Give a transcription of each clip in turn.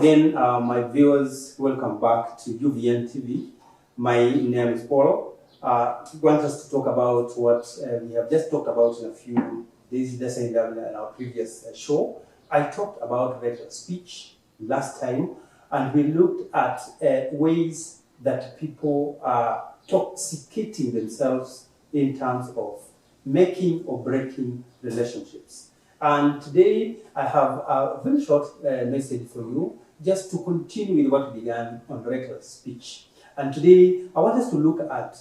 again, my viewers. Welcome back to UVN TV. My name is Paul. I want us to talk about what we have just talked about in a few days, just in our previous show. I talked about regular speech last time, and we looked at ways that people are toxicating themselves in terms of making or breaking relationships. And today I have a very short message for you, just to continue with what we began on regular speech. And today I want us to look at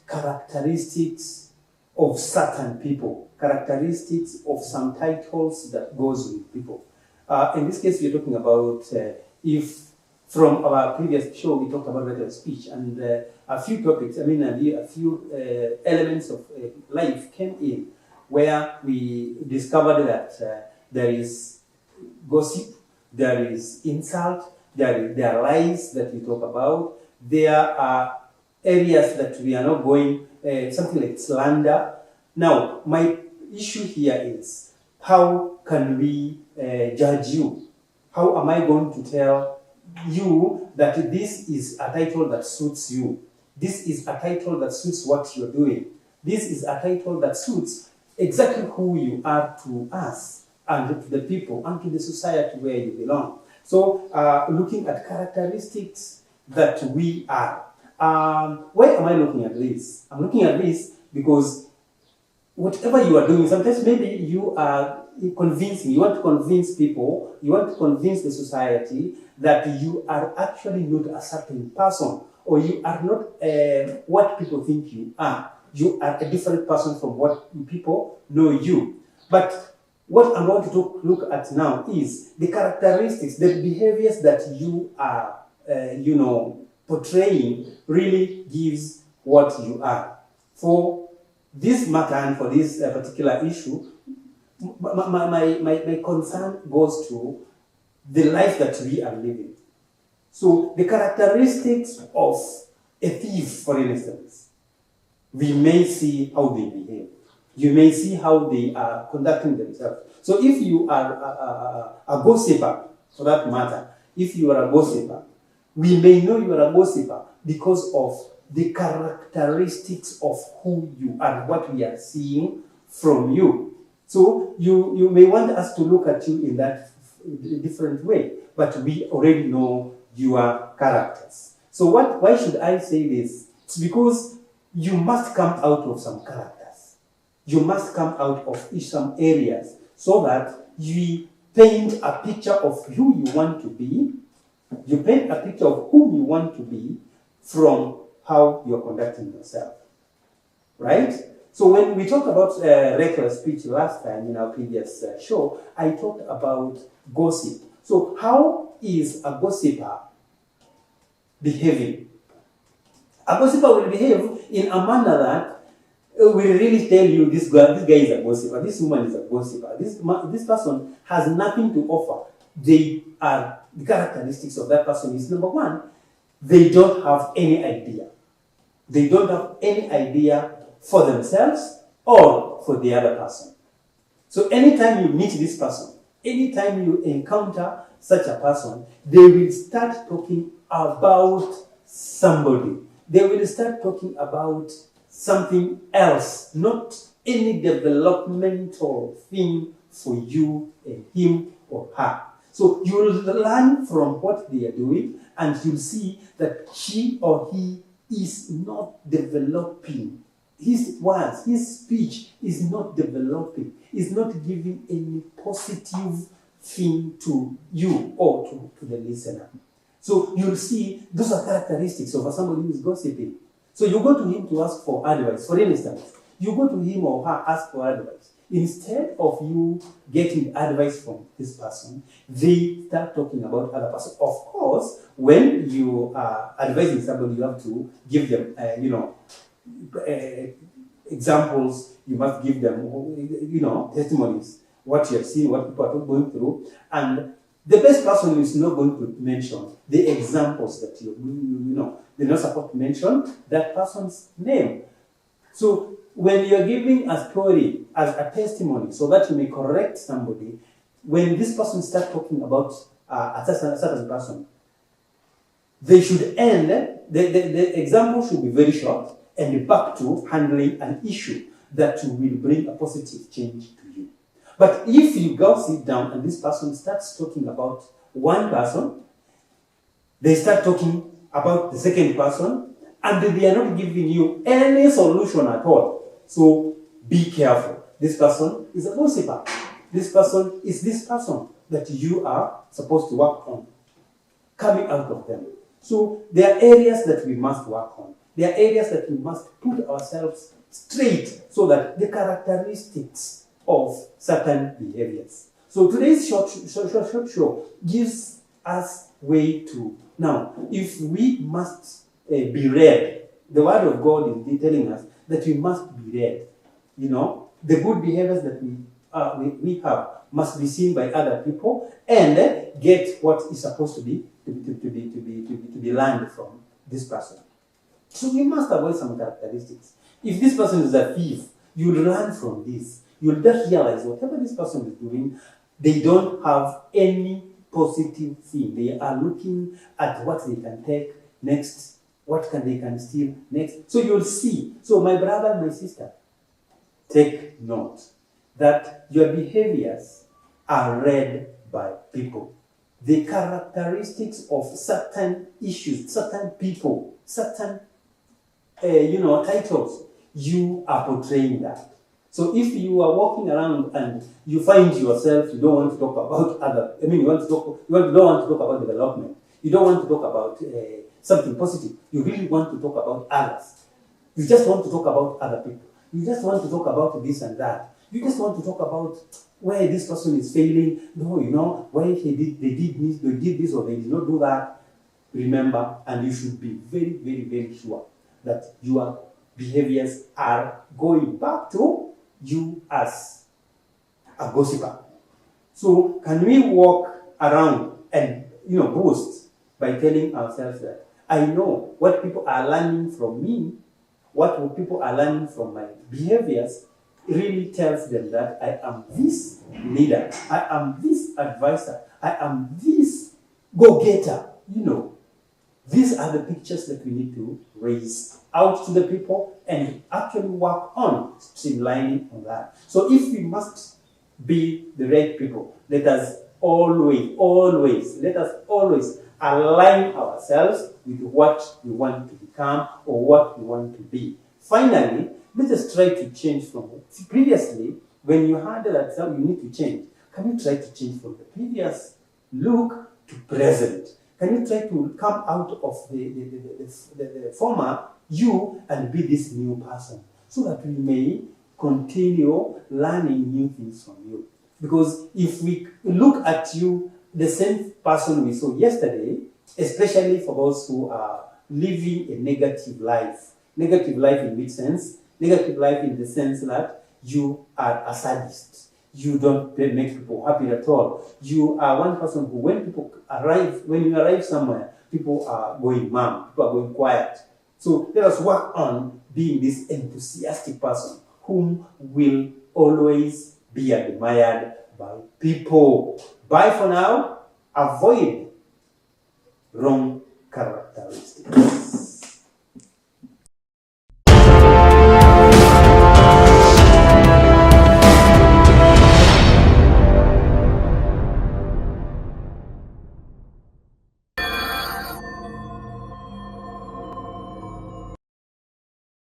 characteristics of certain people, characteristics of some titles that goes with people. In this case, we're talking about if from our previous show we talked about regular speech, and a few topics, a few elements of life came in, where we discovered that there is gossip, there is insult, there are lies that we talk about, there are areas that we are not going, something like slander. Now, my issue here is, how can we judge you? How am I going to tell you that this is a title that suits you? This is a title that suits what you're doing. This is a title that suits exactly who you are to us and to the people and to the society where you belong. So, looking at characteristics that we are. Why am I looking at this? I'm looking at this because whatever you are doing, sometimes maybe you are convincing, you want to convince people, you want to convince the society that you are actually not a certain person, or you are not what people think you are. You are a different person from what people know you. But what I'm going to look at now is the characteristics, the behaviors that you are, portraying really gives what you are. For this matter and for this particular issue, my concern goes to the life that we are living. So the characteristics of a thief, for instance, we may see how they behave. You may see how they are conducting themselves. So if you are a gossiper, for that matter, if you are a gossiper, we may know you are a gossiper because of the characteristics of who you are, what we are seeing from you. So you may want us to look at you in that different way, but we already know your characters. So why should I say this? It's because you must come out of some characters. You must come out of some areas so that you paint a picture of who you want to be. You paint a picture of who you want to be from how you're conducting yourself. Right? So when we talked about reckless speech last time in our previous show, I talked about gossip. So how is a gossiper behaving? A gossiper will behave in a manner that will really tell you this guy is a gossiper, this woman is a gossiper, this person has nothing to offer. The characteristics of that person is, number one, they don't have any idea. They don't have any idea for themselves or for the other person. So anytime you meet this person, anytime you encounter such a person, they will start talking about somebody. They will start talking about something else, not any developmental thing for you and him or her. So you'll learn from what they are doing, and you'll see that she or he is not developing. His words, his speech is not developing, is not giving any positive thing to you or to the listener. So you'll see those are characteristics of somebody who is gossiping. So you go to him to ask for advice. For instance, you go to him or her ask for advice. Instead of you getting advice from this person, they start talking about other person. Of course, when you are advising somebody, you have to give them, examples. You must give them, testimonies, what you have seen, what people are going through. And the best person is not going to mention the examples that they're not supposed to mention that person's name. So when you're giving a story as a testimony so that you may correct somebody, when this person starts talking about a certain person, they should end, the example should be very short and back to handling an issue that will bring a positive change to you. But if you go sit down and this person starts talking about one person, they start talking about the second person, and they are not giving you any solution at all. So be careful. This person is a gossiper. This person is this person that you are supposed to work on, coming out of them. So there are areas that we must work on. There are areas that we must put ourselves straight so that the characteristics of certain behaviors. So today's short show gives us way to. Now, if we must be read, the Word of God is telling us that we must be read. You know, the good behaviors that we have must be seen by other people and get what is supposed to be learned from this person. So we must avoid some characteristics. If this person is a thief, you'll learn from this. You'll just realize whatever this person is doing, they don't have any positive thing. They are looking at what they can take next, they can steal next. So you'll see. So my brother, my sister, take note that your behaviors are read by people. The characteristics of certain issues, certain people, certain titles, you are portraying that. So if you are walking around and you find yourself, you don't want to talk about you don't want to talk about development. You don't want to talk about something positive. You really want to talk about others. You just want to talk about other people. You just want to talk about this and that. You just want to talk about where this person is failing. No, why they did this or they did not do that. Remember, and you should be very, very, very sure that your behaviors are going back to you as a gossiper. So can we walk around and boast by telling ourselves that I know what people are learning from me, what people are learning from my behaviors really tells them that I am this leader, I am this advisor, I am this go-getter. These are the pictures that we need to raise out to the people and actually work on streamlining on that. So if we must be the right people, let us always align ourselves with what we want to become or what we want to be. Finally, let us try to change from previously, when you had that you need to change, can you try to change from the previous look to present? Can you try to come out of the former you and be this new person so that we may continue learning new things from you? Because if we look at you, the same person we saw yesterday, especially for those who are living a negative life in which sense? Negative life in the sense that you are a sadist. You don't make people happy at all. You are one person who, when you arrive somewhere, people are going mum, people are going quiet. So let us work on being this enthusiastic person whom will always be admired by people. Bye for now. Avoid wrong characteristics.